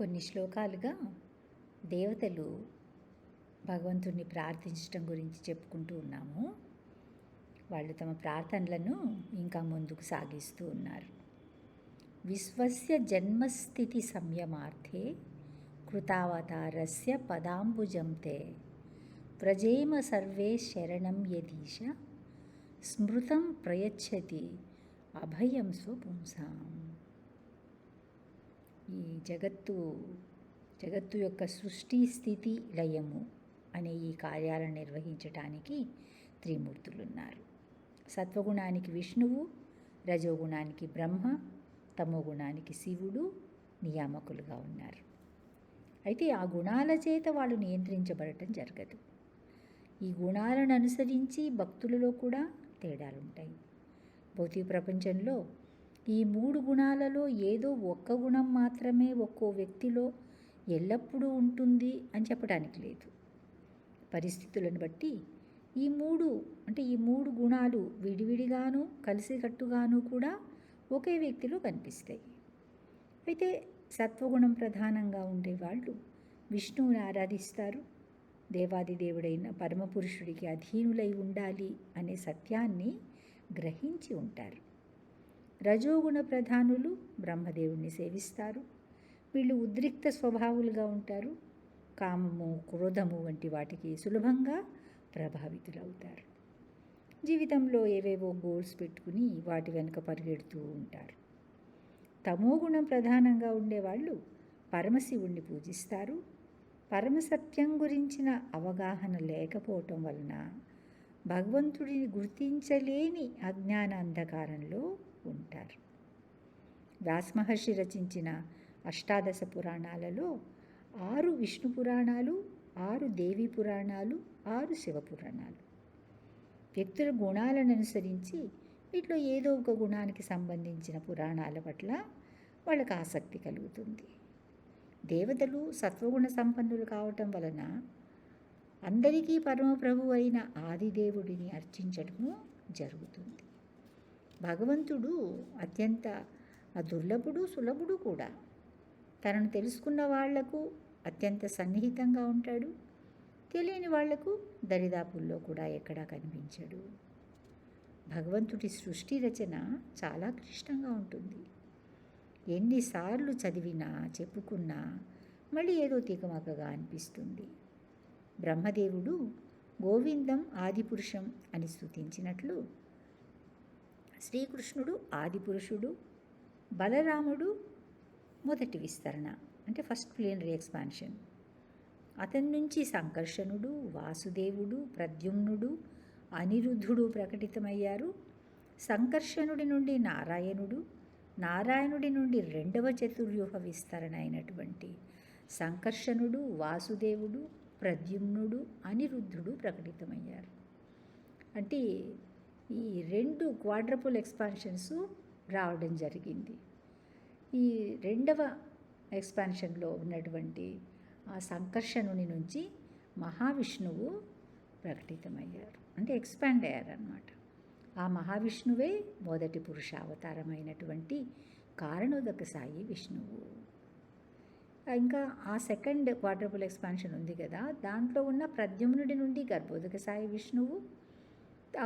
కొన్ని శ్లోకాలుగా దేవతలు భగవంతుడిని ప్రార్థించడం గురించి చెప్పుకుంటూ ఉన్నాము. వాళ్ళు తమ ప్రార్థనలను ఇంకా ముందుకు సాగిస్తూ ఉన్నారు. విశ్వస్య జన్మస్థితి సంయమార్థే కృతావతారస్య పదాంబుజం తే వ్రజేమ సర్వే శరణం యదీశ స్మృతం ప్రయచ్చతి అభయం స్వపుంసాం. ఈ జగత్తు యొక్క సృష్టి స్థితి లయము అనే ఈ కార్యాలను నిర్వహించటానికి త్రిమూర్తులున్నారు. సత్వగుణానికి విష్ణువు, రజోగుణానికి బ్రహ్మ, తమోగుణానికి శివుడు నియామకులుగా ఉన్నారు. అయితే ఆ గుణాల చేత వాళ్ళు నియంత్రించబడటం జరగదు. ఈ గుణాలను అనుసరించి భక్తులలో కూడా తేడాలుంటాయి. భౌతిక ప్రపంచంలో ఈ 3 గుణాలలో ఏదో ఒక్క గుణం మాత్రమే ఒక్కో వ్యక్తిలో ఎల్లప్పుడూ ఉంటుంది అని చెప్పడానికి లేదు. పరిస్థితులను బట్టి ఈ 3 గుణాలు విడివిడిగాను కలిసికట్టుగాను కూడా ఒకే వ్యక్తిలో కనిపిస్తాయి. అయితే సత్వగుణం ప్రధానంగా ఉండేవాళ్ళు విష్ణువుని ఆరాధిస్తారు. దేవాది దేవుడైన పరమపురుషుడికి అధీనులై ఉండాలి అనే సత్యాన్ని గ్రహించి ఉంటారు. రజోగుణ ప్రధానులు బ్రహ్మదేవుణ్ణి సేవిస్తారు. వీళ్ళు ఉద్రిక్త స్వభావులుగా ఉంటారు. కామము, క్రోధము వంటి వాటికి సులభంగా ప్రభావితులవుతారు. జీవితంలో ఏవేవో గోల్స్ పెట్టుకుని వాటి వెనుక పరిగెడుతూ ఉంటారు. తమోగుణం ప్రధానంగా ఉండేవాళ్ళు పరమశివుణ్ణి పూజిస్తారు. పరమసత్యం గురించిన అవగాహన లేకపోవటం వలన భగవంతుడిని గుర్తించలేని అజ్ఞాన అంధకారంలో ఉంటారు. వ్యాసమహర్షి రచించిన అష్టాదశ పురాణాలలో 6 విష్ణు పురాణాలు, 6 దేవీ పురాణాలు, 6 శివ పురాణాలు. వ్యక్తుల గుణాలను అనుసరించి వీటిలో ఏదో ఒక గుణానికి సంబంధించిన పురాణాల పట్ల వాళ్ళకి ఆసక్తి కలుగుతుంది. దేవతలు సత్వగుణ సంపన్నులు కావటం వలన అందరికీ పరమప్రభు అయిన ఆదిదేవుడిని అర్చించడము జరుగుతుంది. భగవంతుడు అత్యంత దుర్లభుడు, సులభుడు కూడా. తనను తెలుసుకున్న వాళ్లకు అత్యంత సన్నిహితంగా ఉంటాడు. తెలియని వాళ్లకు దరిదాపుల్లో కూడా ఎక్కడా కనిపించడు. భగవంతుడి సృష్టి రచన చాలా క్లిష్టంగా ఉంటుంది. ఎన్నిసార్లు చదివినా చెప్పుకున్నా మళ్ళీ ఏదో తికమకగా అనిపిస్తుంది. బ్రహ్మదేవుడు గోవిందం ఆదిపురుషం అని స్తుతించినట్లు శ్రీకృష్ణుడు ఆదిపురుషుడు, బలరాముడు మొదటి విస్తరణ అంటే ఫస్ట్ ప్లేనరీ ఎక్స్పాన్షన్. అతని నుంచి సంకర్షణుడు, వాసుదేవుడు, ప్రద్యుమ్నుడు, అనిరుద్ధుడు ప్రకటితమయ్యారు. సంకర్షణుడి నుండి నారాయణుడు, నారాయణుడి నుండి 2వ చతుర్వ్యూహ విస్తరణ అయినటువంటి సంకర్షణుడు, వాసుదేవుడు, ప్రద్యుమ్నుడు, అనిరుద్ధుడు ప్రకటితమయ్యారు. అంటే ఈ 2 క్వాడ్రపుల్ ఎక్స్పాన్షన్స్ రావడం జరిగింది. ఈ 2వ ఎక్స్పాన్షన్లో ఉన్నటువంటి ఆ సంకర్షణుని నుంచి మహావిష్ణువు ప్రకటితమయ్యారు, అంటే ఎక్స్పాండ్ అయ్యారన్నమాట. ఆ మహావిష్ణువే మొదటి పురుషావతారమైనటువంటి కారణోదక సాయి విష్ణువు. ఇంకా ఆ 2nd క్వాడ్రపుల్ ఎక్స్పాన్షన్ ఉంది కదా, దాంట్లో ఉన్న ప్రద్యుమ్నుడి నుండి గర్భోదక సాయి విష్ణువు,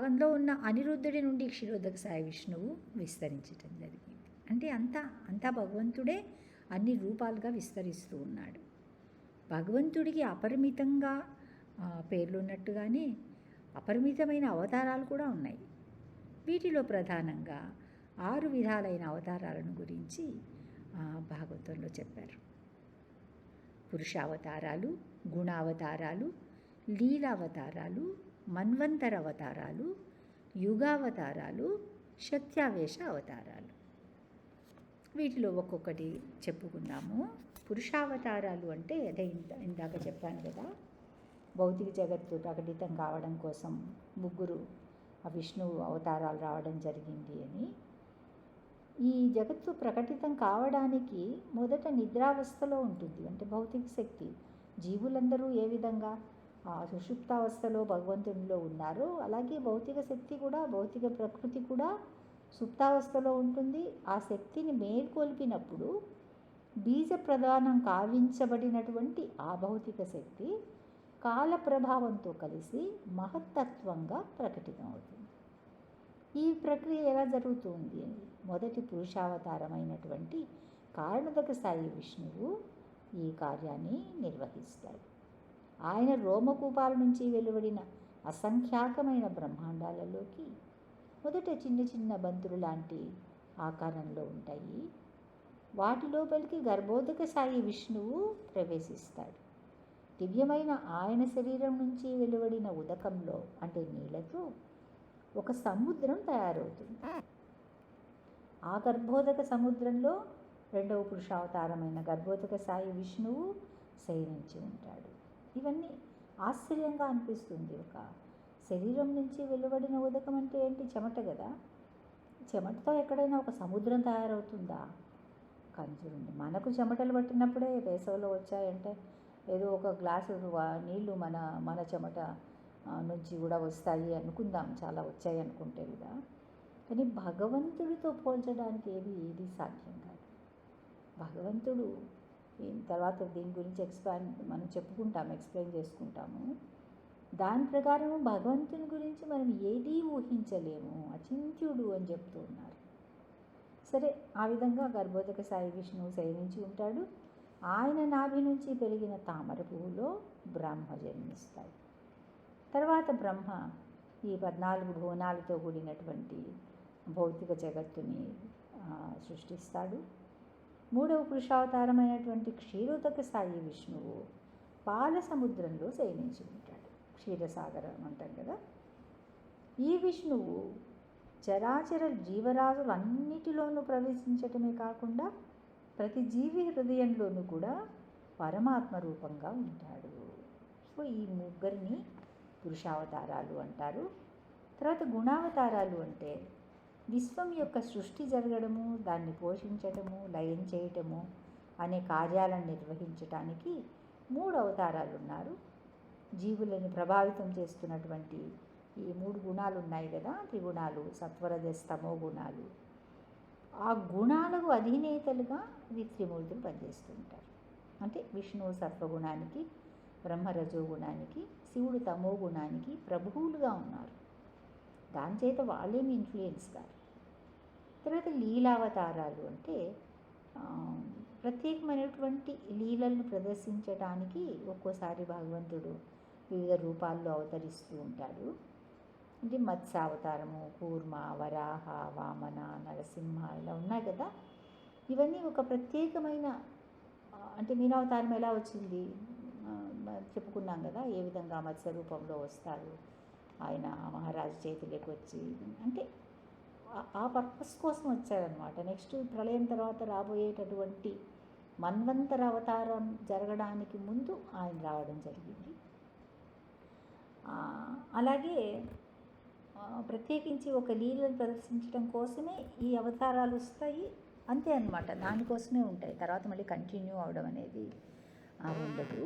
అందులో ఉన్న అనిరుద్ధుడి నుండి క్షీరోదక సాయి విష్ణువు విస్తరించటం జరిగింది. అంటే అంతా భగవంతుడే అన్ని రూపాలుగా విస్తరిస్తూ ఉన్నాడు. భగవంతుడికి అపరిమితంగా పేర్లు ఉన్నట్టుగానే అపరిమితమైన అవతారాలు కూడా ఉన్నాయి. వీటిలో ప్రధానంగా 6 విధాలైన అవతారాలను గురించి భాగవతంలో చెప్పారు. పురుషావతారాలు, గుణావతారాలు, లీలావతారాలు, మన్వంతర అవతారాలు, యుగావతారాలు, శక్త్యావేశ అవతారాలు. వీటిలో ఒక్కొక్కటి చెప్పుకుందాము. పురుషావతారాలు అంటే అదే ఇందాక చెప్పాను కదా, భౌతిక జగత్తు ప్రకటితం కావడం కోసం 3 విష్ణువు అవతారాలు రావడం జరిగింది అని. ఈ జగత్తు ప్రకటితం కావడానికి మొదట నిద్రావస్థలో ఉంటుంది. అంటే భౌతిక శక్తి జీవులందరూ ఏ విధంగా సుషుప్తావస్థలో భగవంతునిలో ఉన్నారో అలాగే భౌతిక శక్తి కూడా, భౌతిక ప్రకృతి కూడా సుప్తావస్థలో ఉంటుంది. ఆ శక్తిని మేల్కొల్పినప్పుడు బీజ ప్రధానం కావించబడినటువంటి ఆ భౌతిక శక్తి కాల ప్రభావంతో కలిసి మహత్తత్వంగా ప్రకటితమవుతుంది. ఈ ప్రక్రియ ఎలా జరుగుతుంది? మొదటి పురుషావతారమైనటువంటి కారణోదక సాయి విష్ణువు ఈ కార్యాన్ని నిర్వహిస్తాడు. ఆయన రోమకూపాల నుంచి వెలువడిన అసంఖ్యాకమైన బ్రహ్మాండాలలోకి మొదట చిన్న చిన్న బంతులు లాంటి ఆకారంలో ఉంటాయి. వాటి లోపలికి గర్భోదక సాయి విష్ణువు ప్రవేశిస్తాడు. దివ్యమైన ఆయన శరీరం నుంచి వెలువడిన ఉదకంలో అంటే నీళ్లతో ఒక సముద్రం తయారవుతుంది. ఆ గర్భోదక సముద్రంలో రెండవ పురుషావతారమైన గర్భోదక సాయి విష్ణువు శయనించి ఉంటాడు. ఇవన్నీ ఆశ్చర్యంగా అనిపిస్తుంది. ఒక శరీరం నుంచి వెలువడిన ఉదకం అంటే ఏంటి? చెమట కదా. చెమటతో ఎక్కడైనా ఒక సముద్రం తయారవుతుందా? కానీ చూడండి, మనకు చెమటలు పట్టినప్పుడే వేసవిలో వచ్చాయంటే ఏదో ఒక గ్లాసు నీళ్లు మన చెమట నుంచి కూడా వస్తాయి అనుకుందాం, చాలా వచ్చాయి అనుకుంటే కూడా. కానీ భగవంతుడితో పోల్చడానికి ఏది సాధ్యం కాదు. భగవంతుడు తర్వాత దీని గురించి మనం ఎక్స్ప్లెయిన్ చేసుకుంటాము. దాని ప్రకారం భగవంతుని గురించి మనం ఏదీ ఊహించలేము, అచింత్యుడు అని చెప్తూ ఉన్నారు. సరే, ఆ విధంగా గర్భోదక సాయి విష్ణువు శయనించి ఉంటాడు. ఆయన నాభి నుంచి పెరిగిన తామర పువ్వులో బ్రహ్మ జన్మిస్తాడు. తర్వాత బ్రహ్మ ఈ 14 భువనాలతో కూడినటువంటి భౌతిక జగత్తుని సృష్టిస్తాడు. మూడవ పురుషావతారమైనటువంటి క్షీరోదక సాయి విష్ణువు పాల సముద్రంలో శయనించి ఉంటాడు. క్షీరసాగరం అంటాం కదా. ఈ విష్ణువు చరాచర జీవరాశులన్నిటిలోనూ ప్రవేశించటమే కాకుండా ప్రతి జీవి హృదయంలోనూ కూడా పరమాత్మ రూపంగా ఉంటాడు. సో ఈ ముగ్గురిని పురుషావతారాలు అంటారు. తర్వాత గుణావతారాలు అంటే విశ్వం యొక్క సృష్టి జరగడము, దాన్ని పోషించటము, లయం చేయటము అనే కార్యాలను నిర్వహించటానికి 3 అవతారాలు ఉన్నారు. జీవులను ప్రభావితం చేస్తున్నటువంటి ఈ 3 గుణాలు ఉన్నాయి కదా, త్రిగుణాలు, సత్వరజస్తమో గుణాలు. ఆ గుణాలకు అధినేతలుగా ఈ త్రిమూర్తులు పనిచేస్తూ ఉంటారు. అంటే విష్ణువు సత్వగుణానికి, బ్రహ్మ రజోగుణానికి, శివుడు తమో గుణానికి ప్రభువులుగా ఉన్నారు. దాని చేత వాళ్ళేమి ఇన్ఫ్లుయెన్స్ కాదు. తర్వాత లీలావతారాలు అంటే ప్రత్యేకమైనటువంటి లీలలను ప్రదర్శించడానికి ఒక్కోసారి భగవంతుడు వివిధ రూపాల్లో అవతరిస్తూ ఉంటాడు. అంటే మత్స్యావతారము, కూర్మ, వరాహ, వామన, నరసింహ ఇలా ఉన్నాయి కదా. ఇవన్నీ ఒక ప్రత్యేకమైన అంటే మీనావతారం ఎలా వచ్చింది చెప్పుకున్నాం కదా, ఏ విధంగా మత్స్య రూపంలో వస్తారు ఆయన మహారాజు చేతిలోకి వచ్చి, అంటే ఆ పర్పస్ కోసం వచ్చారనమాట. నెక్స్ట్ ప్రళయం తర్వాత రాబోయేటటువంటి మన్వంతర అవతారం జరగడానికి ముందు ఆయన రావడం జరిగింది. అలాగే ప్రత్యేకించి ఒక లీలను ప్రదర్శించడం కోసమే ఈ అవతారాలు వస్తాయి, అంతే అన్నమాట. దానికోసమే ఉంటాయి, తర్వాత మళ్ళీ కంటిన్యూ అవడం అనేది ఉండదు.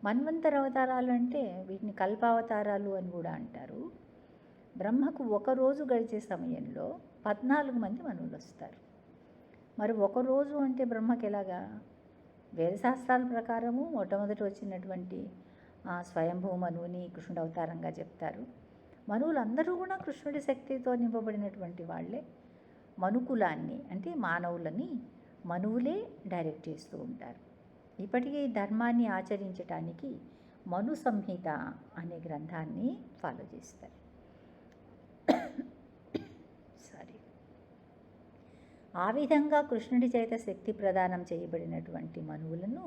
మన్వంతర అవతారాలు అంటే వీటిని కల్పావతారాలు అని కూడా అంటారు. బ్రహ్మకు ఒకరోజు గడిచే సమయంలో 14 మంది మనువులు వస్తారు. మరి ఒకరోజు అంటే బ్రహ్మకి ఎలాగా? వేదశాస్త్రాల ప్రకారము మొట్టమొదటి వచ్చినటువంటి స్వయంభూ మనువుని కృష్ణుడు అవతారంగా చెప్తారు. మనువులందరూ కూడా కృష్ణుడి శక్తితో నింపబడినటువంటి వాళ్ళే. మనుకులాన్ని అంటే మానవులని మనువులే డైరెక్ట్ చేస్తూ ఉంటారు. ఇప్పటికీ ఈ ధర్మాన్ని ఆచరించటానికి మను సంహిత అనే గ్రంథాన్ని ఫాలో చేస్తారు. ఆ విధంగా కృష్ణుడి చేత శక్తి ప్రదానం చేయబడినటువంటి మనువులను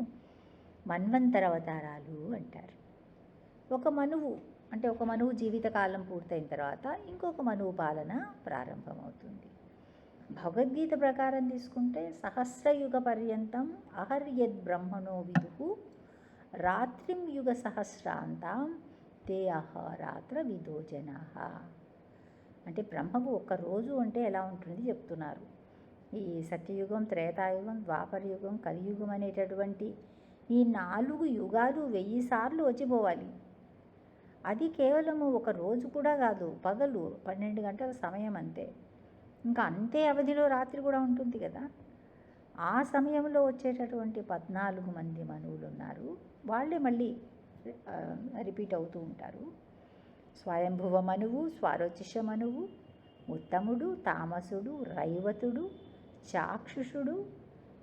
మన్వంతర అవతారాలు అంటారు. ఒక మనువు జీవితకాలం పూర్తయిన తర్వాత ఇంకొక మనువు పాలన ప్రారంభమవుతుంది. భగవద్గీత ప్రకారం తీసుకుంటే సహస్రయుగ పర్యంతం అహర్యద్ బ్రహ్మణో విదుః రాత్రిం యుగ సహస్రాంతం తే అహరాత్ర విదో జనాః. అంటే బ్రహ్మకు ఒక్క రోజు అంటే ఎలా ఉంటుంది చెప్తున్నారు. ఈ సత్యయుగం, త్రేతాయుగం, ద్వాపరయుగం, కలియుగం అనేటటువంటి ఈ 4 యుగాలు 1000 సార్లు వచ్చిపోవాలి. అది కేవలము ఒక రోజు కూడా కాదు, పగలు 12 గంటల సమయం అంతే. ఇంకా అంతే అవధిలో రాత్రి కూడా ఉంటుంది కదా. ఆ సమయంలో వచ్చేటటువంటి 14 మంది మనువులు ఉన్నారు. వాళ్ళే మళ్ళీ రిపీట్ అవుతూ ఉంటారు. స్వయంభువ మనువు, స్వారోచిష మనువు, ఉత్తముడు, తామసుడు, రైవతుడు, చాక్షుషుడు,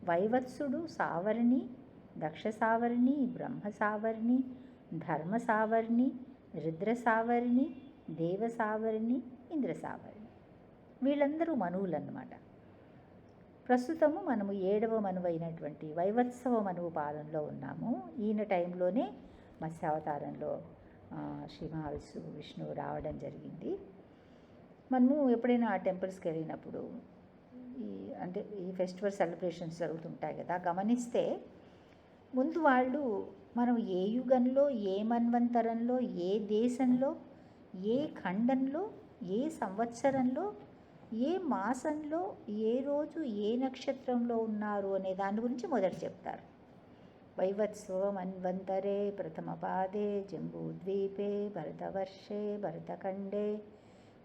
వైవత్సుడు, సావర్ణి, దక్ష సావర్ణి, బ్రహ్మ సావర్ణి, ధర్మ సావర్ణి, రుద్ర సావర్ణి, దేవ సావర్ణి, ఇంద్ర సావర్ణి. వీళ్ళందరూ మనువులు అన్నమాట. ప్రస్తుతము మనము 7వ మనువు అయినటువంటి వైవత్సవ మనువు పాలనలో ఉన్నాము. ఈయన టైంలోనే మత్స్యావతారంలో శ్రీ మహావిష్ణువు రావడం జరిగింది. మనము ఎప్పుడైనా ఆ టెంపుల్స్కి వెళ్ళినప్పుడు ఈ ఫెస్టివల్ సెలబ్రేషన్స్ జరుగుతుంటాయి కదా, గమనిస్తే ముందు వాళ్ళు మనం ఏ యుగంలో, ఏ మన్వంతరంలో, ఏ దేశంలో, ఏ ఖండంలో, ఏ సంవత్సరంలో, ఏ మాసంలో, ఏ రోజు, ఏ నక్షత్రంలో ఉన్నారు అనే దాని గురించి మొదట చెప్తారు. వైవత్సవ మన్వంతరే ప్రథమపాదే జంబూద్వీపే భరతవర్షే భరతఖండే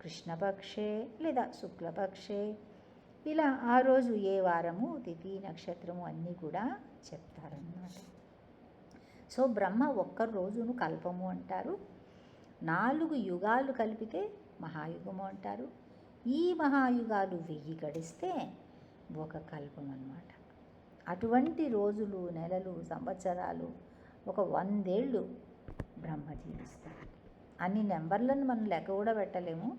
కృష్ణపక్షే లేదా శుక్లపక్షే, ఇలా ఆ రోజు ఏ వారము, తిథి, నక్షత్రము అన్నీ కూడా చెప్తారన్నమాట. సో బ్రహ్మ ఒక్క రోజును కల్పము అంటారు. 4 యుగాలు కలిపితే మహాయుగము అంటారు. ఈ మహాయుగాలు 1000 గడిస్తే ఒక కల్పం అన్నమాట. అటువంటి రోజులు, నెలలు, సంవత్సరాలు ఒక 100 ఏళ్ళు బ్రహ్మ జీవిస్తారు. అన్ని నెంబర్లను మనం లెక్క కూడా పెట్టలేము.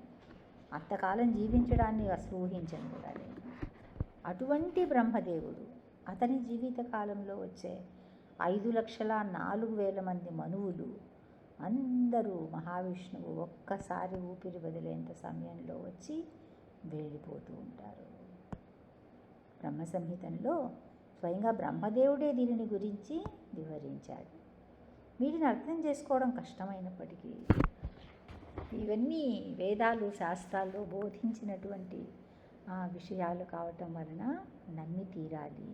అంతకాలం జీవించడాన్ని అసలు ఊహించను కూడా లేదు. అటువంటి బ్రహ్మదేవుడు, అతని జీవిత కాలంలో వచ్చే 5,04,000 మంది మనువులు అందరూ మహావిష్ణువు ఒక్కసారి ఊపిరి వదిలేంత సమయంలో వచ్చి వెళ్ళిపోతూ ఉంటారు. బ్రహ్మ సంహితంలో స్వయంగా బ్రహ్మదేవుడే దీనిని గురించి వివరించాడు. వీటిని అర్థం చేసుకోవడం కష్టమైనప్పటికీ ఇవన్నీ వేదాలు, శాస్త్రాల్లో బోధించినటువంటి విషయాలు కావటం వలన నమ్మి తీరాలి.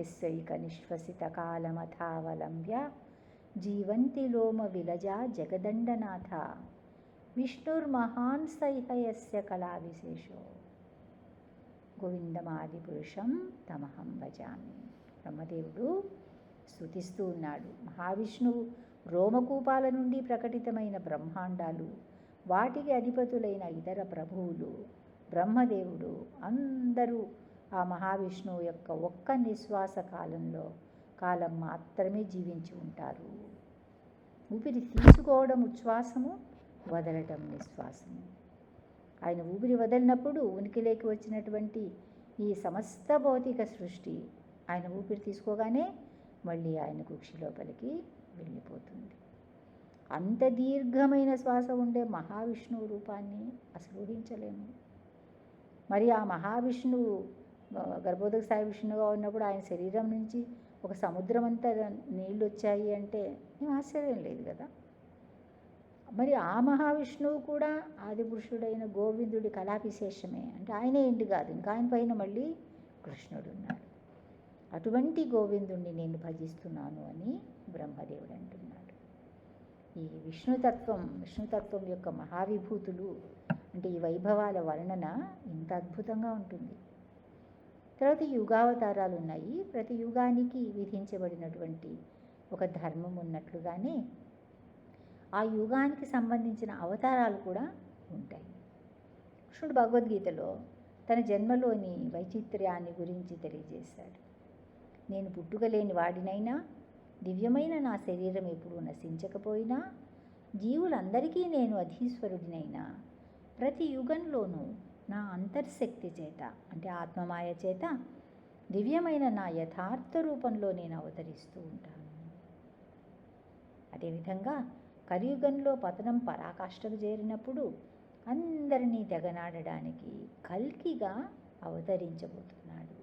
ఎస్సైక నిశ్వసిత కాలమథావలంబ్య జీవంతి లోమ విలజా జగదండనాథ విష్ణుర్మహాన్ సైహయస్య కళా విశేషో గోవిందమాది పురుషం తమహం భజామి. బ్రహ్మదేవుడు స్తుతిస్తూ ఉన్నాడు. మహావిష్ణువు రోమకూపాల నుండి ప్రకటితమైన బ్రహ్మాండాలు, వాటికి అధిపతులైన ఇతర ప్రభువులు, బ్రహ్మదేవుడు అందరూ ఆ మహావిష్ణువు యొక్క ఒక్క నిశ్వాస కాలం మాత్రమే జీవించి ఉంటారు. ఊపిరి తీసుకోవడం ఉచ్ఛ్వాసము, వదలటం నిశ్వాసము. ఆయన ఊపిరి వదిలినప్పుడు ఉనికిలోకి వచ్చినటువంటి ఈ సమస్త భౌతిక సృష్టి ఆయన ఊపిరి తీసుకోగానే మళ్ళీ ఆయన కుక్షి లోపలికి వెళ్ళిపోతుంది. అంత దీర్ఘమైన శ్వాస ఉండే మహావిష్ణువు రూపాన్ని అసలు ఊహించలేము. మరి ఆ మహావిష్ణువు గర్భోదక సాయి విష్ణువుగా ఉన్నప్పుడు ఆయన శరీరం నుంచి ఒక సముద్రం అంతా నీళ్ళు వచ్చాయి అంటే ఏం ఆశ్చర్యం లేదు కదా. మరి ఆ మహావిష్ణువు కూడా ఆదిపురుషుడైన గోవిందుడి కళావిశేషమే. అంటే ఆయనే ఎండు కాదు, ఇంకా ఆయన పైన మళ్ళీ కృష్ణుడు ఉన్నాడు. అటువంటి గోవిందుణ్ణి నేను భజిస్తున్నాను అని బ్రహ్మదేవుడు అంటున్నాడు. ఈ విష్ణుతత్వం యొక్క మహావిభూతులు అంటే ఈ వైభవాల వర్ణన ఇంత అద్భుతంగా ఉంటుంది. తర్వాత యుగావతారాలు ఉన్నాయి. ప్రతి యుగానికి విధించబడినటువంటి ఒక ధర్మం ఉన్నట్లుగానే ఆ యుగానికి సంబంధించిన అవతారాలు కూడా ఉంటాయి. కృష్ణుడు భగవద్గీతలో తన జన్మలోని వైచిత్ర్యాన్ని గురించి తెలియజేశాడు. నేను పుట్టుకలేని వాడినైనా, దివ్యమైన నా శరీరం ఎప్పుడూ నశించకపోయినా, జీవులందరికీ నేను అధీశ్వరుడినైనా, ప్రతి యుగంలోనూ నా అంతర్శక్తి చేత అంటే ఆత్మమాయ చేత దివ్యమైన నా యథార్థ రూపంలో నేను అవతరిస్తూ ఉంటాను. అదేవిధంగా కలియుగంలో పతనం పరాకాష్ఠకు చేరినప్పుడు అందరినీ తెగనాడడానికి కల్కిగా అవతరించబోతున్నాడు.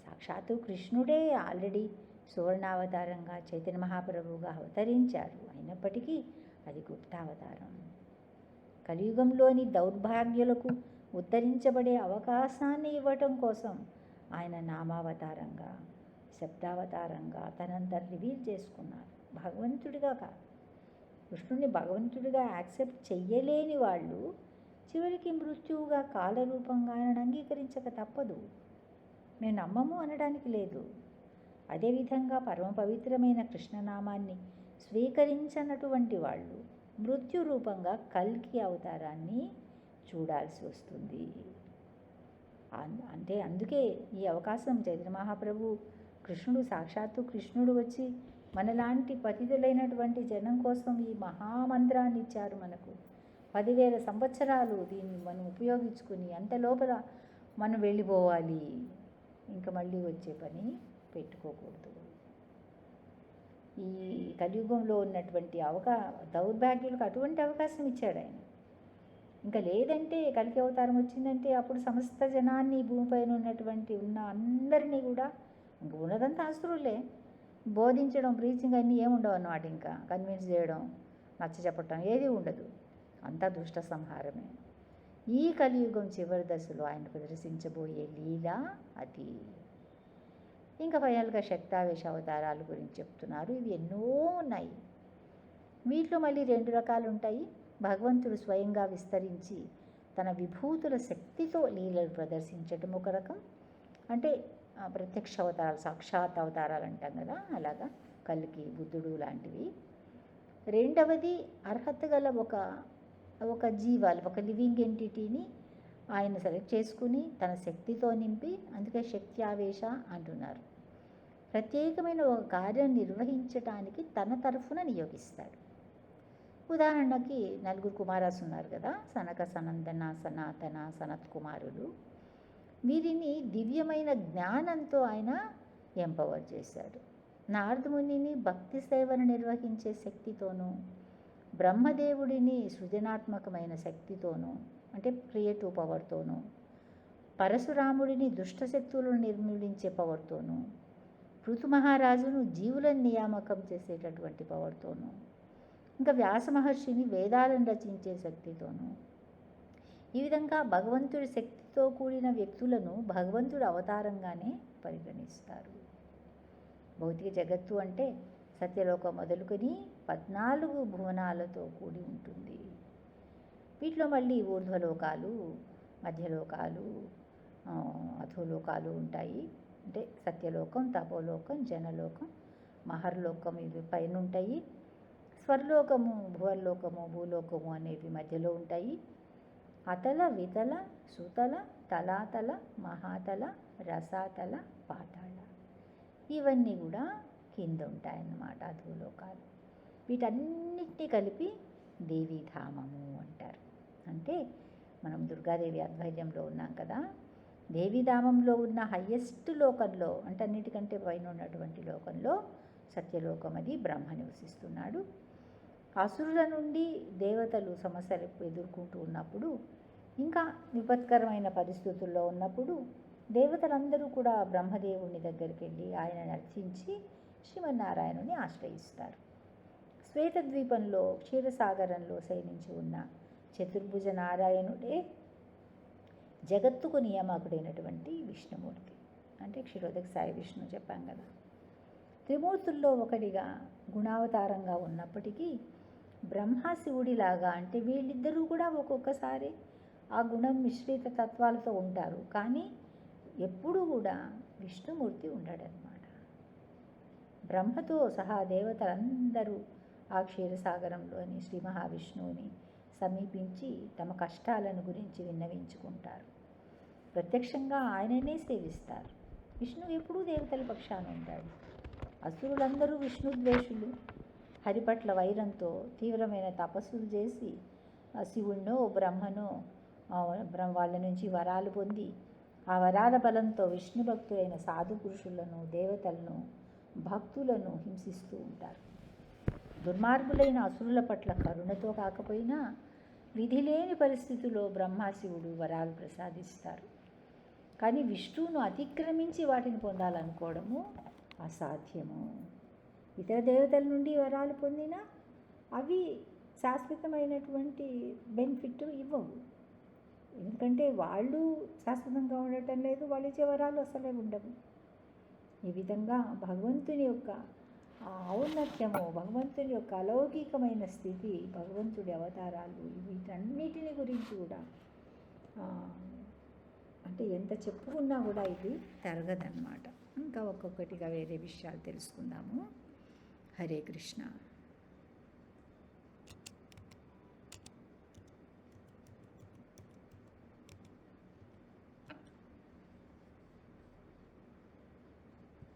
సాక్షాత్తు కృష్ణుడే ఆల్రెడీ సువర్ణావతారంగా చైతన్య మహాప్రభువుగా అవతరించారు. అయినప్పటికీ అది గుప్తావతారం. కలియుగంలోని దౌర్భాగ్యులకు ఉద్ధరించబడే అవకాశాన్ని ఇవ్వటం కోసం ఆయన నామావతారంగా, శబ్దావతారంగా తనంతరు రివీల్ చేసుకున్నారు. భగవంతుడిగా కాదు. కృష్ణుడిని భగవంతుడిగా యాక్సెప్ట్ చెయ్యలేని వాళ్ళు చివరికి మృత్యువుగా కాలరూపంగా ఆయన అంగీకరించక తప్పదు. మేము నమ్మము అనడానికి లేదు. అదేవిధంగా పరమ పవిత్రమైన కృష్ణనామాన్ని స్వీకరించనటువంటి వాళ్ళు మృత్యు రూపంగా కల్కి అవతారాన్ని చూడాల్సి వస్తుంది. అంటే అందుకే ఈ అవకాశం చైతన్య మహాప్రభు కృష్ణుడు సాక్షాత్తు కృష్ణుడు వచ్చి మనలాంటి పతితులైనటువంటి జనం కోసం ఈ మహామంత్రాన్ని ఇచ్చారు మనకు. 10,000 సంవత్సరాలు దీన్ని మనం ఉపయోగించుకుని అంత లోపల మనం వెళ్ళిపోవాలి, ఇంకా మళ్ళీ వచ్చే పని పెట్టుకోకూడదు. ఈ కలియుగంలో ఉన్నటువంటి దౌర్భాగ్యులకు అటువంటి అవకాశం ఇచ్చాడు ఆయన. ఇంకా లేదంటే కలికి అవతారం వచ్చిందంటే అప్పుడు సమస్త జనాన్ని భూమిపైన ఉన్న అందరినీ కూడా, ఇంకా ఉన్నదంతా అసురులే, బోధించడం ప్రీచింగ్ అన్నీ ఏముండవు అన్నమాట. ఇంకా కన్విన్స్ చేయడం, నచ్చ చెప్పటం ఏది ఉండదు, అంతా దుష్ట సంహారమే. ఈ కలియుగం చివరి దశలో ఆయన ప్రదర్శించబోయే లీల అది. ఇంకా ఫైనల్గా శక్తావేశ అవతారాల గురించి చెప్తున్నారు. ఇవి ఎన్నో ఉన్నాయి. వీటిలో మళ్ళీ 2 రకాలు ఉంటాయి. భగవంతుడు స్వయంగా విస్తరించి తన విభూతుల శక్తితో లీలలు ప్రదర్శించటం ఒక రకం, అంటే ప్రత్యక్ష అవతారాలు, సాక్షాత్ అవతారాలు అంటాం కదా, అలాగా కల్కి, బుద్ధుడు లాంటివి. రెండవది అర్హత గల ఒక జీవాలు, ఒక లివింగ్ ఎంటిటీని ఆయన సెలెక్ట్ చేసుకుని తన శక్తితో నింపి, అందుకే శక్త్యావేశ అంటున్నారు. ప్రత్యేకమైన ఒక కార్యం నిర్వహించటానికి తన తరఫున నియోగిస్తాడు. ఉదాహరణకి 4 కుమారాస్ ఉన్నారు కదా, సనక, సనందన, సనాతన, సనత్ కుమారులు. వీరిని దివ్యమైన జ్ఞానంతో ఆయన ఎంపవర్ చేశాడు. నారదమునిని భక్తి సేవను నిర్వహించే శక్తితోనూ, బ్రహ్మదేవుడిని సృజనాత్మకమైన శక్తితోనూ, అంటే క్రియేటివ్ పవర్తోనూ, పరశురాముడిని దుష్టశక్తులను నిర్మూలించే పవర్తోనూ, పృథు మహారాజును జీవులను నియామకం చేసేటటువంటి పవర్తోనూ, ఇంకా వ్యాస మహర్షిని వేదాలను రచించే శక్తితోనూ, ఈ విధంగా భగవంతుడి శక్తితో కూడిన వ్యక్తులను భగవంతుడు అవతారంగానే పరిగణిస్తారు. భౌతిక జగత్తు అంటే సత్యలోకం మొదలుకొని 14 భువనాలతో కూడి ఉంటుంది. వీటిలో మళ్ళీ ఊర్ధ్వలోకాలు, మధ్యలోకాలు, అధోలోకాలు ఉంటాయి. అంటే సత్యలోకం, తపోలోకం, జనలోకం, మహర్లోకం ఇవి పైన ఉంటాయి. స్వర్లోకము, భువర్లోకము, భూలోకము అనేవి మధ్యలో ఉంటాయి. అతల, వితల, సుతల, తలాతల, మహాతల, రసాతల, పాతాళ, ఇవన్నీ కూడా కింద ఉంటాయన్నమాట అధోలోకాలు. వీటన్నిటినీ కలిపి దేవీధామము అంటారు. అంటే మనం దుర్గాదేవి ఆధ్వర్యంలో ఉన్నాం కదా, దేవీధామంలో ఉన్న హయ్యెస్ట్ లోకంలో, అంటే అన్నిటికంటే పైన ఉన్నటువంటి లోకంలో సత్యలోకం, అది బ్రహ్మ నివసిస్తున్నాడు. అసురుల నుండి దేవతలు సమస్యలు ఎదుర్కొంటూ ఉన్నప్పుడు, ఇంకా విపత్కరమైన పరిస్థితుల్లో ఉన్నప్పుడు దేవతలందరూ కూడా బ్రహ్మదేవుని దగ్గరికి వెళ్ళి ఆయనను అర్చించి శ్రీమన్నారాయణుని ఆశ్రయిస్తారు. శ్వేతద్వీపంలో క్షీరసాగరంలో శయనించి ఉన్న చతుర్భుజ నారాయణుడే జగత్తుకు నియామకుడైనటువంటి విష్ణుమూర్తి. అంటే క్షీరోదక సాయి విష్ణు చెప్పాం కదా. త్రిమూర్తుల్లో ఒకటిగా గుణావతారంగా ఉన్నప్పటికీ బ్రహ్మ శివుడిలాగా, అంటే వీళ్ళిద్దరూ కూడా ఒక్కొక్కసారి ఆ గుణం మిశ్రిత తత్వాలతో ఉంటారు. కానీ ఎప్పుడూ కూడా విష్ణుమూర్తి ఉంటాడనమాట. బ్రహ్మతో సహా దేవతలందరూ ఆ క్షీరసాగరంలోని శ్రీ మహావిష్ణువుని సమీపించి తమ కష్టాలను గురించి విన్నవించుకుంటారు. ప్రత్యక్షంగా ఆయననే సేవిస్తారు. విష్ణువు ఎప్పుడూ దేవతల పక్షాన ఉంటాడు. అసురులందరూ విష్ణుద్వేషులు. హరిపట్ల వైరంతో తీవ్రమైన తపస్సులు చేసి శివుణ్ణో బ్రహ్మనో వాళ్ళ నుంచి వరాలు పొంది, ఆ వరాల బలంతో విష్ణు భక్తులైన సాధు పురుషులను, దేవతలను, భక్తులను హింసిస్తూ ఉంటారు. దుర్మార్గులైన అసురుల పట్ల కరుణతో కాకపోయినా విధి లేని పరిస్థితుల్లో బ్రహ్మశివుడు వరాలు ప్రసాదిస్తారు. కానీ విష్ణువును అతిక్రమించి వాటిని పొందాలనుకోవడము అసాధ్యము. ఇతర దేవతల నుండి వరాలు పొందినా అవి శాశ్వతమైనటువంటి బెనిఫిట్ ఇవ్వవు. ఎందుకంటే వాళ్ళు శాశ్వతంగా ఉండటం లేదు, వాళ్ళు ఇచ్చే వరాలు అసలే ఉండవు. ఈ విధంగా భగవంతుని యొక్క ఔన్నత్యము, భగవంతుని యొక్క అలౌకికమైన స్థితి, భగవంతుడి అవతారాలు, వీటన్నిటిని గురించి కూడా అంటే ఎంత చెప్పుకున్నా కూడా ఇది తరగదన్నమాట. ఇంకా ఒక్కొక్కటిగా వేరే విషయాలు తెలుసుకుందాము. హరే కృష్ణ.